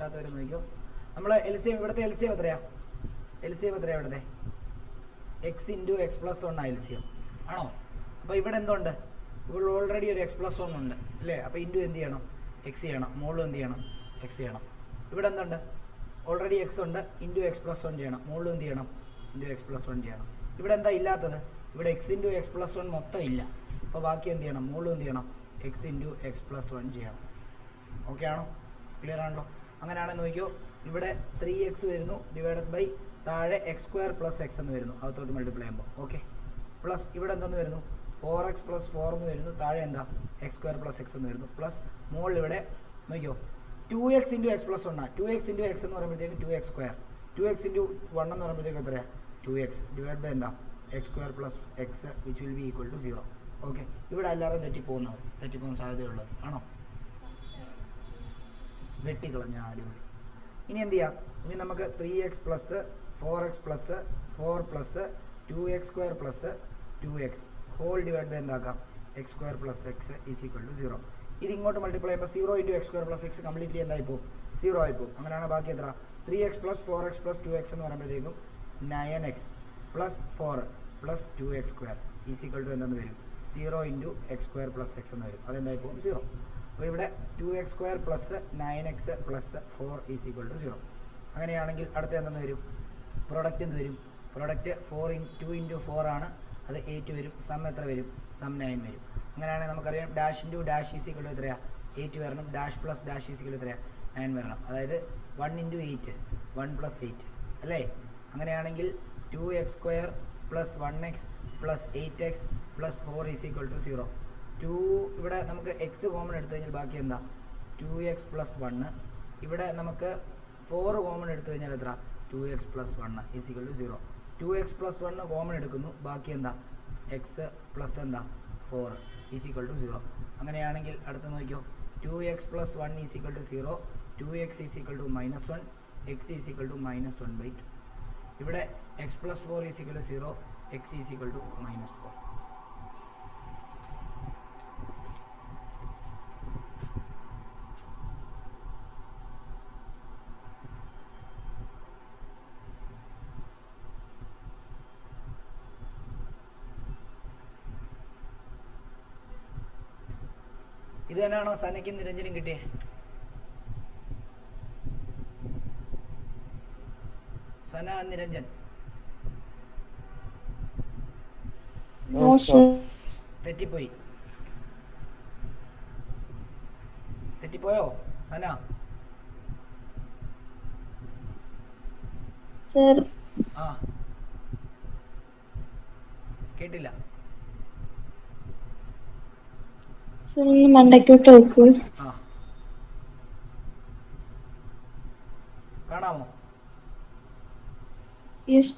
മനസ്സിലാകാത്തവർ നോക്കിയോ. നമ്മൾ LCM ഇവിടുത്തെ LCM എത്രയാ ഇവിടുത്തെ X into x plus 1 LCM ആണോ? അപ്പോൾ ഇവിടെ എന്തുണ്ട്? ഇവിടെ ഓൾറെഡി ഒരു എക്സ് പ്ലസ് 1 ഉണ്ട് അല്ലേ? അപ്പോൾ ഇൻറ്റു എന്ത് ചെയ്യണം? എക്സ് ചെയ്യണം. മുകളിൽ എന്ത് ചെയ്യണം? എക്സ് ചെയ്യണം. ഇവിടെ എന്തുണ്ട്? ഓൾറെഡി എക്സ് ഉണ്ട്. ഇൻറ്റു എക്സ് പ്ലസ് 1 ചെയ്യണം. മുകളിൽ എന്ത് ചെയ്യണം? ഇൻറ്റു എക്സ് പ്ലസ് 1 ചെയ്യണം. ഇവിടെ എന്താ ഇല്ലാത്തത്? ഇവിടെ എക്സ് ഇൻറ്റു എക്സ് പ്ലസ് 1 മൊത്തം ഇല്ല. അപ്പോൾ ബാക്കി എന്ത് ചെയ്യണം? മുകളിൽ എന്ത് ചെയ്യണം? എക്സ് ഇൻറ്റു എക്സ് പ്ലസ് 1 ചെയ്യണം. ഓക്കെ ആണോ? ക്ലിയർ ആണല്ലോ? അങ്ങനെയാണെന്ന് നോക്കിയോ. ഇവിടെ 3x വരുന്നു ഡിവൈഡഡ് ബൈ താഴെ x² പ്ലസ് എക്സ് എന്ന് വരുന്നു അകത്തോട്ട് മൾട്ടിപ്ലൈ ചെയ്യുമ്പോൾ. ഓക്കെ. പ്ലസ് ഇവിടെ എന്തെന്ന് വരുന്നു? 4x പ്ലസ് 4 എന്ന് വരുന്നു. താഴെ എന്താ? x² പ്ലസ് എക്സ് എന്ന് വരുന്നു. പ്ലസ് മുകളിൽ ഇവിടെ നോക്കിയോ 2x into x plus 1 2x into X എന്ന് പറയുമ്പോഴത്തേക്ക് 2x². 2x ഇൻറ്റു 1 എന്ന് പറയുമ്പോഴത്തേക്ക് എത്രയാണ്? 2x ഡിവൈഡ് ബൈ എന്താ? x² plus x which will be equal to 0. Okay. ഇവിടെ എല്ലാവരും തെറ്റിപ്പോകുന്ന സാധ്യതയുള്ളത് ആണോ? വെട്ടിക്കളഞ്ഞ അടിപൊളി. ഇനി എന്ത് ചെയ്യാം? ഇനി നമുക്ക് 3x plus 4x plus 4 plus 2x² plus 2x whole divide by എന്താക്കാം? x² plus x is equal to 0. ഇത് ഇങ്ങോട്ട് മൾട്ടിപ്ലൈ ചെയ്യുമ്പോൾ 0 into x² plus x completely എന്തായിപ്പോൾ? 0 ആയിപ്പോൾ. അങ്ങനെയാണ് ബാക്കി എത്ര? 3x plus 4x plus 2x എന്ന് പറയുമ്പോഴത്തേക്കും 9x plus 4 plus 2x² is equal to എന്തെന്ന് വരും? 0 ഇൻറ്റു x² പ്ലസ് എക്സ് എന്ന് വരും. അതെന്തായിപ്പോൾ? 0. അപ്പോൾ ഇവിടെ 2x² plus 9x plus 4 is equal to 0. അങ്ങനെയാണെങ്കിൽ അടുത്ത എന്തെന്ന് വരും? പ്രൊഡക്റ്റ് എന്ത് വരും? പ്രൊഡക്റ്റ് 2 ഇൻറ്റു 4 ആണ്. അത് 8 വരും. സം എത്ര വരും? സം 9 വരും. അങ്ങനെയാണെങ്കിൽ നമുക്കറിയാം dash into dash is equal to എത്രയാണ്? 8 വരണം. Dash plus dash is equal to എത്രയാണ്? 9 വരണം. അതായത് 1 ഇൻറ്റു 8 1 പ്ലസ് 8 അല്ലേ? അങ്ങനെയാണെങ്കിൽ 2x² plus 1x plus 8x plus 4 is equal to 0. 2 ഇവിടെ നമുക്ക് എക്സ് കോമൺ എടുത്തു കഴിഞ്ഞാൽ ബാക്കി എന്താ? 2x plus 1. ഇവിടെ നമുക്ക് 4 കോമൺ എടുത്തു കഴിഞ്ഞാൽ എത്ര? 2x plus 1 is equal to 0. 2x plus 1 common എടുക്കുന്നു. ബാക്കി എന്താ? എക്സ് പ്ലസ് എന്താ? 4 ഈസ് ഈക്വൽ ടു 0. അങ്ങനെയാണെങ്കിൽ അടുത്ത് നോക്കിയോ. 2x plus 1 is equal to 0. 2x is equal to -1. X is equal to -1/2. ഇവിടെ x plus 4 is equal to 0. X is equal to -4. ഇത് തന്നെയാണോ സനയ്ക്കും നിരഞ്ജനും കിട്ടിയേ? സന, നിരഞ്ജൻ തെറ്റിപ്പോയോ സന? ആ കേട്ടില്ല. ആ കാണാമോ? യെസ്.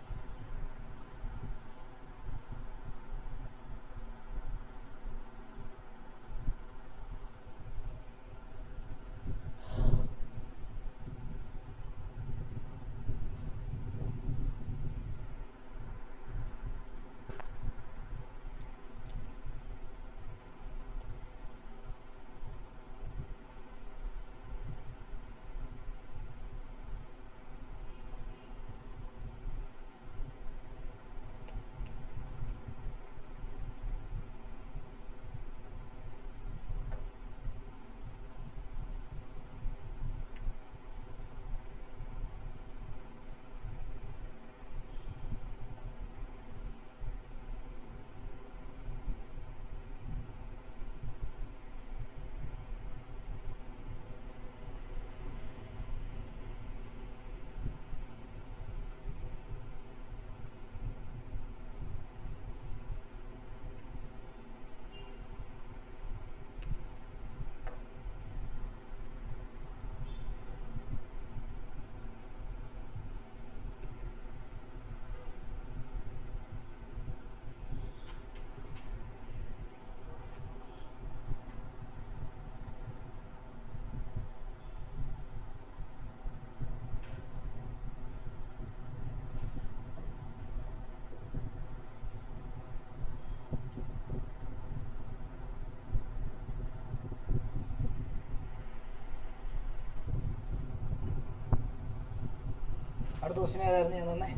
അടുത്ത ക്വസ്റ്റ്യൻ ഏതായിരുന്നു ഞാൻ തന്നെ?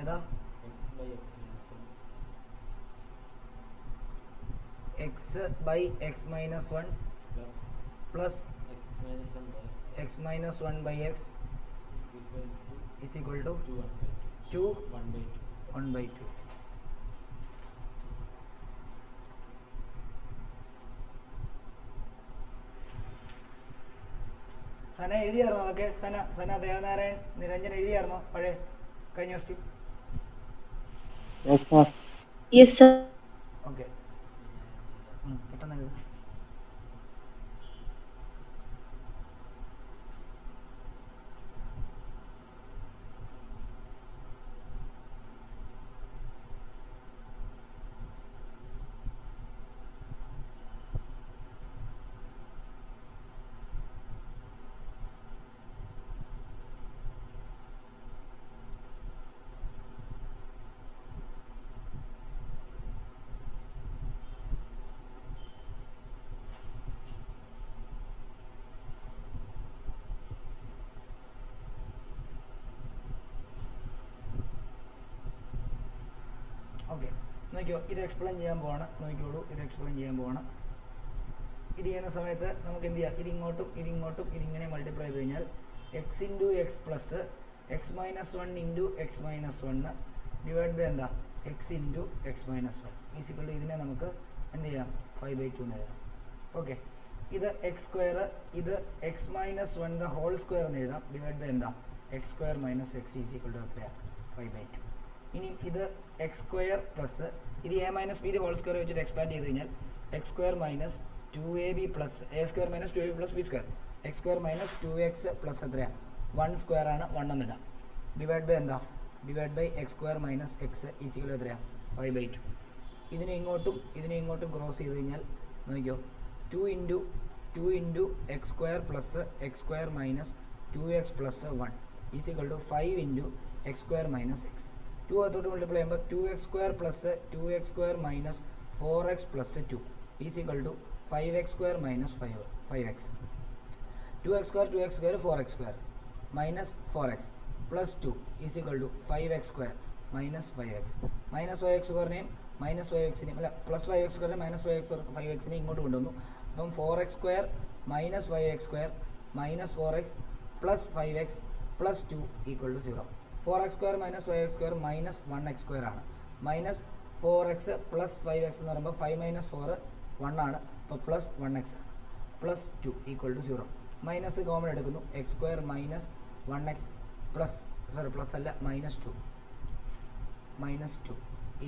ഏതാ? X by x minus one plus x minus one by x is equal to 2 1 by 2. Sana എഴുതിയായിരുന്നോ അതൊക്കെ? സന ദേവനാരായൺ നിരഞ്ജൻ എഴുതിയായിരുന്നോ പഴയ കഴിഞ്ഞ വർഷം? ഓക്കെ, പെട്ടെന്ന് എഴുതി. ഓക്കെ, നോക്കിയോ, ഇത് എക്സ്പ്ലെയിൻ ചെയ്യാൻ പോവാണ്. നോക്കിയോളൂ, ഇത് എക്സ്പ്ലെയിൻ ചെയ്യാൻ പോവാണ്. ഇത് ചെയ്യുന്ന സമയത്ത് നമുക്ക് എന്ത് ചെയ്യാം? ഇതിങ്ങോട്ടും ഇതിങ്ങനെ മൾട്ടിപ്ലൈ ചെയ്ത് കഴിഞ്ഞാൽ x into x plus x minus one into x minus one divide by എന്താ? X into x minus one is equal to ഇതിനെ നമുക്ക് എന്ത് ചെയ്യാം? 5/2 എന്ന് എഴുതാം. ഓക്കെ, ഇത് എക്സ് സ്ക്വയർ, ഇത് x minus one the whole square എന്ന് എഴുതാം. ഡിവൈഡ് ബൈ എന്താ? X square minus x is equal to എത്രയാണ്? 5/2. ഇനി ഇത് എക്സ് സ്ക്വയർ പ്ലസ് ഇത് a minus b whole square വെച്ചിട്ട് എക്സ്പാൻഡ് ചെയ്ത് കഴിഞ്ഞാൽ x square minus 2ab plus a square minus 2ab plus b square x square minus 2x plus എത്രയാണ്? 1 square ആണ്, 1 എന്നിടാം. ഡിവൈഡ് ബൈ എന്താ? Divide by x square minus x is equal എത്രയാണ്? 5/2. ഇതിനെ ഇങ്ങോട്ടും ക്രോസ് ചെയ്ത് കഴിഞ്ഞാൽ നോക്കിയോ, 2 into x square plus x square minus 2x plus 1 is equal to 5 into x square minus x. 2 അതോട്ട് മൾട്ടിപ്ലൈ ചെയ്യുമ്പോൾ 2x square plus 2x square minus 4x plus 2 is equal to 5x square minus 5x. 2x square 4x square minus 4x plus 2 is equal to 5x square minus 5x. Minus 5x സ്ക്വയറിനെയും minus 5xനെയും അല്ല plus 5x സ്ക്വയറിനെ minus 5xനെ ഇങ്ങോട്ട് കൊണ്ടുവന്നു. അപ്പം 4x square minus 5x square minus 4x plus 5x plus 2 equal to 0. 4x square minus 5x square minus 1x square ആണ്. Minus 4x plus 5x എന്ന് പറയുമ്പോൾ 5 minus 4 1 ആണ്. അപ്പോൾ plus 1x plus 2 equal to 0. Minus common എടുക്കുന്നു. X square minus 1x plus plus അല്ല minus 2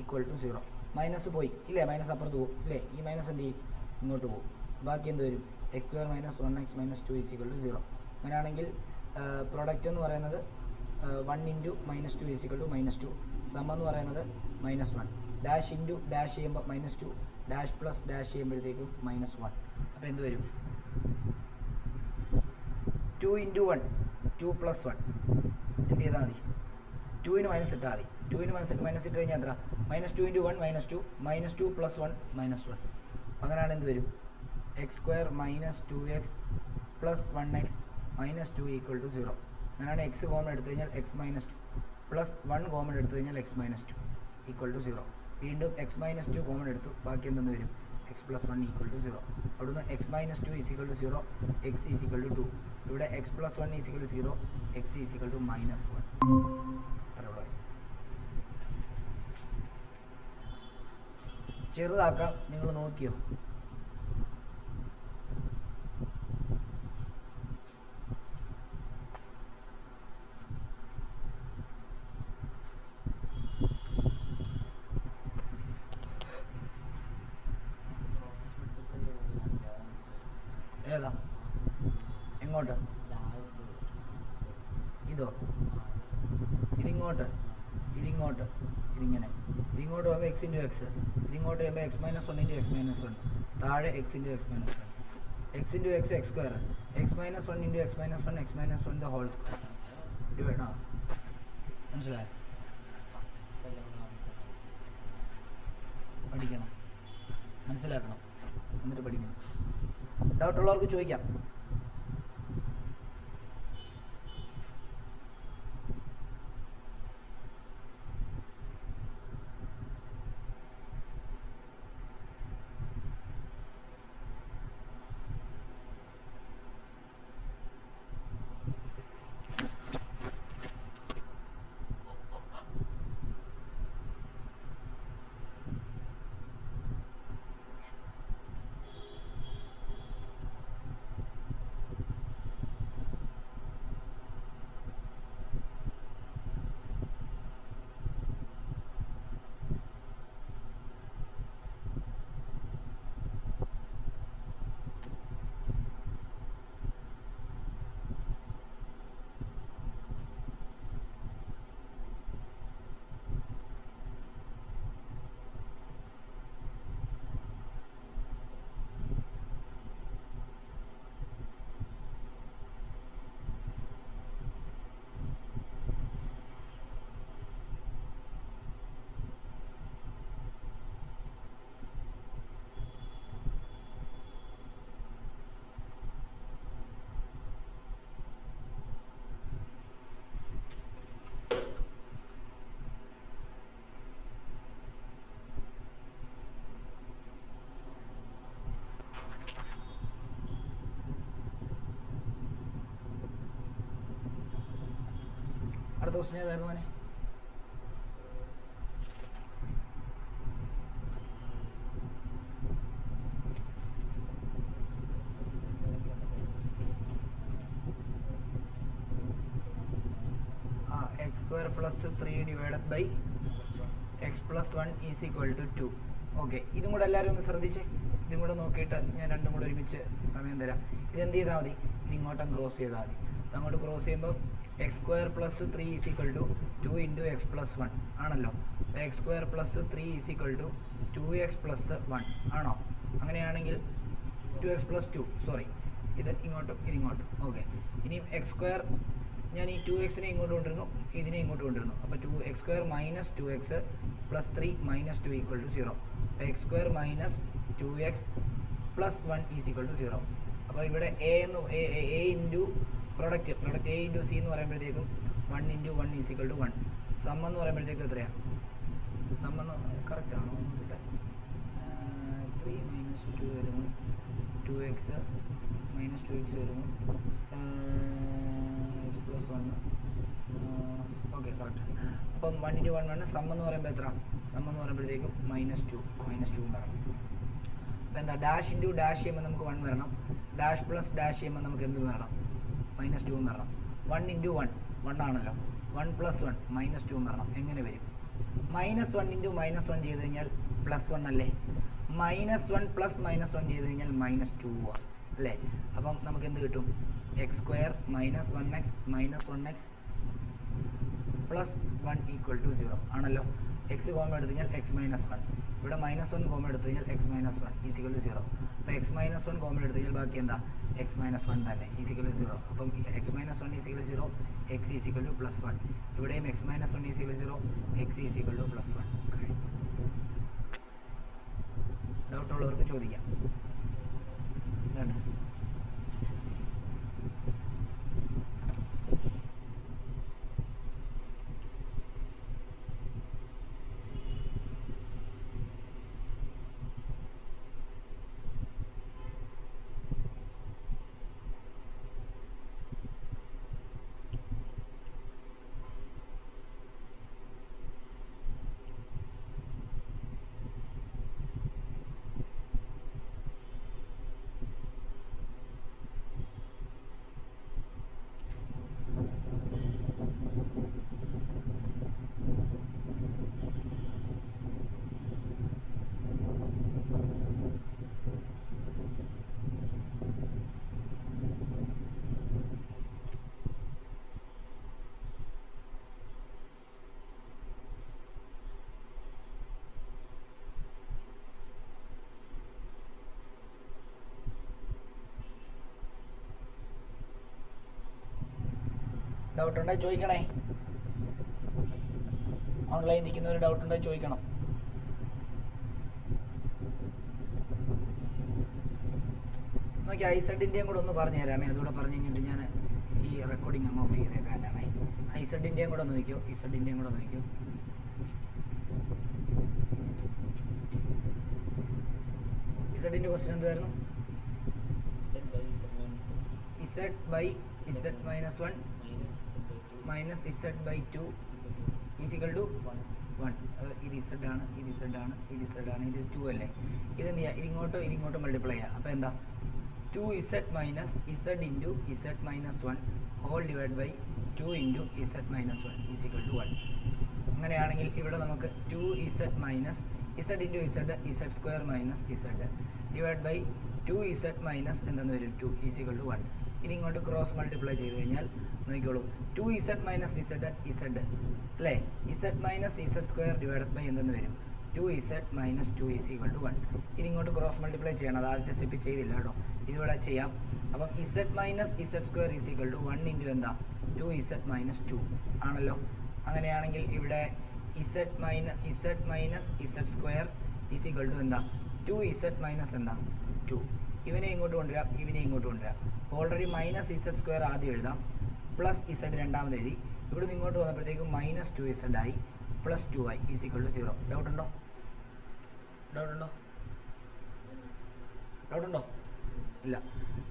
equal to 0. Minus പോയി ഇല്ലേ? Minus അപ്പുറത്ത് പോകും ഇല്ലേ? ഈ മൈനസ് എന്ത് ചെയ്യും? ഇങ്ങോട്ട് പോകും. ബാക്കി എന്ത് വരും? X square minus 1x minus 2 equal to 0. അങ്ങനെയാണെങ്കിൽ പ്രോഡക്റ്റ് എന്ന് പറയുന്നത് 1 into minus 2 equal to minus 2. Sum എന്ന് പറയുന്നത് മൈനസ് 1. ഡാഷ് ഇൻറ്റു ഡാഷ് ചെയ്യുമ്പോൾ മൈനസ് 2, ഡാഷ് പ്ലസ് ഡാഷ് ചെയ്യുമ്പോഴത്തേക്കും മൈനസ് 1. അപ്പോൾ എന്ത് വരും? 2 ഇൻറ്റു 1 2 പ്ലസ് 1 എന്ത് ചെയ്താൽ മതി? 2ന് മൈനസ് ഇട്ടാൽ മതി. 2ന് മൈനസ് ഇട്ട് കഴിഞ്ഞാൽ എത്ര? Minus 2 into 1 minus 2 plus 1 minus 1. അങ്ങനെയാണ് എന്ത് വരും? X square minus 2x plus 1x minus 2 equal to 0. അങ്ങനെയാണ് എക്സ് കോമൺ എടുത്തു കഴിഞ്ഞാൽ എക്സ് മൈനസ് 2 പ്ലസ് 1 കോമൺ എടുത്തു കഴിഞ്ഞാൽ എക്സ് മൈനസ് 2 ഈക്വൽ ടു 0. വീണ്ടും എക്സ് മൈനസ് 2 കോമൺ എടുത്തു, ബാക്കി എന്തെന്ന് വരും? X plus 1 equal to 0. അവിടുന്ന് x minus 2 equal to 0, x equal to 2. ഇവിടെ x plus 1 equal to 0, x equal to minus 1. ചെറുതാക്കാം, നിങ്ങൾ നോക്കിയോ? ഏതാ? എങ്ങോട്ട്? ഇതോ? ഇതിങ്ങോട്ട് ഇതിങ്ങനെ ഇതിങ്ങോട്ട് പോകുമ്പോൾ എക്സ് ഇൻറ്റു എക്സ്, ഇതിങ്ങോട്ട് വരുമ്പോൾ x minus 1 into x minus 1, താഴെ x into x minus 1, x into x x square, x minus 1 into x minus 1 x minus 1 the whole square divide. ആ മനസ്സിലായോ? പഠിക്കണം, മനസ്സിലാക്കണം, എന്നിട്ട് പഠിക്കണം. ഡൗട്ടുള്ളവർക്ക് ചോദിക്കാം. രണ്ടാമത്തെ ക്വസ്റ്റ്യൻ ഏതായിരുന്നു മോനെ? X square plus 3 divided by x plus 1 is equal to 2. Okay, ഇതും കൂടെ എല്ലാവരും ഒന്ന് ശ്രദ്ധിച്ചേ. ഇതും കൂടെ നോക്കിയിട്ട് ഞാൻ രണ്ടും കൂടെ ഒരുമിച്ച് സമയം തരാം. ഇതെന്ത് ചെയ്താൽ മതി? ഇത് ഇങ്ങോട്ടും ക്രോസ് ചെയ്താൽ മതി. അങ്ങോട്ട് ക്രോസ് ചെയ്യുമ്പോൾ x square plus 3 is equal to 2 into x plus 1 ആണല്ലോ. X square plus 3 is equal to 2x plus 1 ആണോ? അങ്ങനെയാണെങ്കിൽ 2x പ്ലസ് 2, സോറി, ഇത് ഇങ്ങോട്ടും ഇതിങ്ങോട്ടും. ഓക്കെ, ഇനിയും എക്സ് സ്ക്വയർ, ഞാൻ ഈ 2xനെ ഇങ്ങോട്ട് കൊണ്ടിരുന്നു, ഇതിനെ ഇങ്ങോട്ട് കൊണ്ടിരുന്നു. അപ്പോൾ x square minus 2x plus 3 minus 2 equal to 0. അപ്പോൾ x square minus 2x plus 1 is equal to 0. അപ്പോൾ ഇവിടെ A into product A into C എന്ന് പറയുമ്പോഴത്തേക്കും 1 into 1 is equal to 1. Sum എന്ന് പറയുമ്പോഴത്തേക്കും എത്രയാണ്? സം എന്ന് കറക്റ്റ് ആണോ? 3 മൈനസ് 2 വരുന്നു, 2x മൈനസ് 2x വരുന്നു, എക്സ് പ്ലസ് 1. Okay, correct. അപ്പം 1 ഇൻറ്റു 1 1. സം എന്ന് പറയുമ്പോൾ എത്ര? സം എന്ന് പറയുമ്പോഴത്തേക്കും -2 വരണം. അപ്പോൾ എന്താ, ഡാഷ് ഇൻറ്റു ഡാഷ് ചെയ്യുമ്പോൾ നമുക്ക് 1 വരണം, ഡാഷ് പ്ലസ് ഡാഷ് ചെയ്യുമ്പോൾ നമുക്ക് എന്ത് വരണം? -2 വരണം. 1 ഇൻറ്റു 1 ആണല്ലോ, 1 പ്ലസ് 1 -2 വരണം. എങ്ങനെ വരും? -1 ഇൻറ്റു -1 ചെയ്ത് കഴിഞ്ഞാൽ +1 അല്ലേ? -1 പ്ലസ് -1 ചെയ്ത് കഴിഞ്ഞാൽ -2 അല്ലേ? അപ്പം നമുക്ക് എന്ത് കിട്ടും? X square minus 1x plus 1 equal to 0 ആണല്ലോ. എക്സ് കോമ എടുത്തു കഴിഞ്ഞാൽ x മൈനസ് 1, ഇവിടെ -1 കോമ എടുത്തു കഴിഞ്ഞാൽ x മൈനസ് 1 ഈക്വൽ ടു 0. അപ്പോൾ x മൈനസ് 1 കോമ എടുത്തു കഴിഞ്ഞാൽ ബാക്കി എന്താ? x മൈനസ് 1 തന്നെ ഈക്വൽ ടു 0. അപ്പം x minus 1 equal to 0, x equal to plus 1. ഇവിടെയും x minus 1 equal to 0, x equal to plus 1. ഡൗട്ടുള്ളവർക്ക് ചോദിക്കാം. ഇതാണ്. ഡൗട്ട് ഉണ്ടെങ്കിൽ ചോദിക്കണേ. ഓൺലൈൻ ഇരിക്കുന്നവർ ഡൗട്ട് ഉണ്ടെങ്കിൽ ചോദിക്കണം. നോക്കി ഐസഡിൻ്റെയും കൂടെ ഒന്ന് പറഞ്ഞു തരാമേ. അതുകൂടെ പറഞ്ഞു കഴിഞ്ഞിട്ട് ഞാൻ ഈ റെക്കോർഡിംഗ് അങ്ങ് ഓഫ് ചെയ്തേക്കാനാണ്. ഐസഡിൻ്റെയും കൂടെ നോക്കിയോ, ഇസഡിൻ്റെയും കൂടെ നോക്കിയോ. ഇസഡിൻ്റെ ക്വസ്റ്റ്യൻ എന്തായിരുന്നു? Z by Z minus 1 minus Z by 2 equal to 1. ഇത് ഇസഡ് ആണ്, ഇത് ഇസഡ് ആണ്, ഇത് ഇസഡ് ആണ്, ഇത് 2 അല്ലേ? ഇതെന്ത് ചെയ്യുക? ഇതിങ്ങോട്ടും മൾട്ടിപ്ലൈ ചെയ്യുക. അപ്പോൾ എന്താ? 2z minus z into z minus 1 whole divide by 2 into z minus 1 equal to 1. അങ്ങനെയാണെങ്കിൽ ഇവിടെ നമുക്ക് 2z minus z into z square minus z divide by 2z minus എന്തെന്ന് വരും? 2 ഈക്വൽ ടു 1. ഇതിങ്ങോട്ട് ക്രോസ് മൾട്ടിപ്ലൈ ചെയ്ത് കഴിഞ്ഞാൽ നോക്കിക്കോളൂ, 2z മൈനസ് ഇസഡ് അല്ലേ? Z minus Z square divide by എന്തെന്ന് വരും? 2z minus 2 equal to 1. ഇതിങ്ങോട്ട് ക്രോസ് മൾട്ടിപ്ലൈ ചെയ്യണം. അത് ആദ്യത്തെ സ്റ്റെപ്പിൽ ചെയ്തില്ല കേട്ടോ, ഇതിവിടെ ചെയ്യാം. അപ്പം Z minus Z square equal to 1 into എന്താ? 2z മൈനസ് 2 ആണല്ലോ. അങ്ങനെയാണെങ്കിൽ ഇവിടെ Z minus Z square equal to എന്താ? 2z മൈനസ് എന്താ? 2. ഇവനെ ഇങ്ങോട്ട് കൊണ്ടുവരാം, ഇവനെ ഇങ്ങോട്ട് കൊണ്ടുവരാം. ഓൾറെഡി മൈനസ് ഇസഡ് സ്ക്വയർ ആദ്യം എഴുതാം, പ്ലസ് ഇസഡ് രണ്ടാമത് എഴുതി. ഇവിടെ നിന്ന് ഇങ്ങോട്ട് വന്നപ്പോഴത്തേക്കും മൈനസ് 2z ആയി, പ്ലസ് 2 ആയി, ഈക്വൽ ടു 0. ഡൗട്ടുണ്ടോ? ഇല്ല.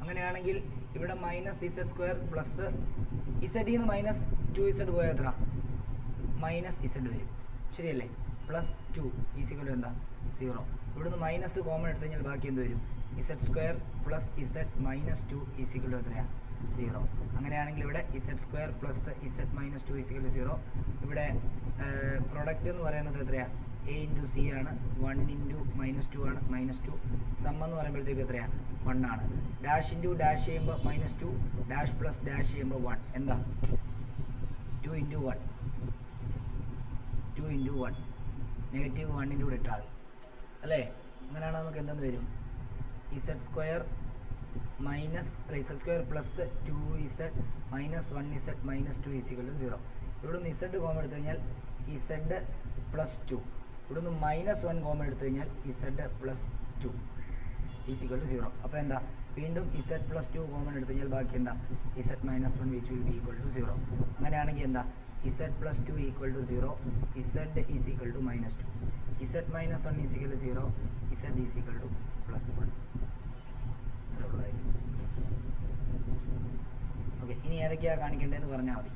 അങ്ങനെയാണെങ്കിൽ ഇവിടെ മൈനസ് ഇസഡ് സ്ക്വയർ പ്ലസ് ഇസഡിൽ നിന്ന് മൈനസ് 2z പോയാൽ എത്ര? മൈനസ് ഇസഡ് വരും, ശരിയല്ലേ? പ്ലസ് 2 ഈസിക്കൽ എന്താ? 0. ഇവിടുന്ന് മൈനസ് കോമൺ എടുത്തു കഴിഞ്ഞാൽ ബാക്കി എന്ത് വരും? Z square plus Z minus 2 is equal എത്രയാണ്? 0. അങ്ങനെയാണെങ്കിൽ ഇവിടെ Z square plus Z minus 2 is equal 0. ഇവിടെ പ്രൊഡക്റ്റ് എന്ന് പറയുന്നത് എത്രയാണ്? എ ഇൻറ്റു സി ആണ്. 1 ഇൻറ്റു മൈനസ് 2 ആണ്, -2. സം എന്ന് പറയുമ്പോഴത്തേക്ക് എത്രയാണ്? 1 ആണ്. ഡാഷ് ഇൻറ്റു ഡാഷ് ചെയ്യുമ്പോൾ -2, ഡാഷ് പ്ലസ് ഡാഷ് ചെയ്യുമ്പോൾ 1. എന്താ? 2 ഇൻറ്റു 1, നെഗറ്റീവ് 1 കൂടെ ഇട്ടാൽ അല്ലേ? അങ്ങനെയാണ് നമുക്ക് എന്തെന്ന് വരും? Z square Z square plus 2z minus 1z minus 2 is equal 0. ഇവിടെ നിന്ന് ഇസഡ് കോമൺ എടുത്തു കഴിഞ്ഞാൽ ഇസഡ് പ്ലസ് 2. ഇവിടെ നിന്ന് -1 കോമൺ എടുത്തു കഴിഞ്ഞാൽ ഇസഡ് പ്ലസ് 2 ഈസിക്കൽ 0. അപ്പോൾ എന്താ? വീണ്ടും ഇസഡ് പ്ലസ് 2 കോമൺ എടുത്തു കഴിഞ്ഞാൽ ബാക്കി എന്താ? Z minus 1 which will be equal to 0. അങ്ങനെയാണെങ്കിൽ എന്താ? Z plus 2 equal to 0, Z is equal to -2, Z minus 1 is equal 0, Z is equal to plus 1. Okay, ഇനി ഏതൊക്കെയാണ് കാണിക്കേണ്ടതെന്ന് പറഞ്ഞാൽ മതി.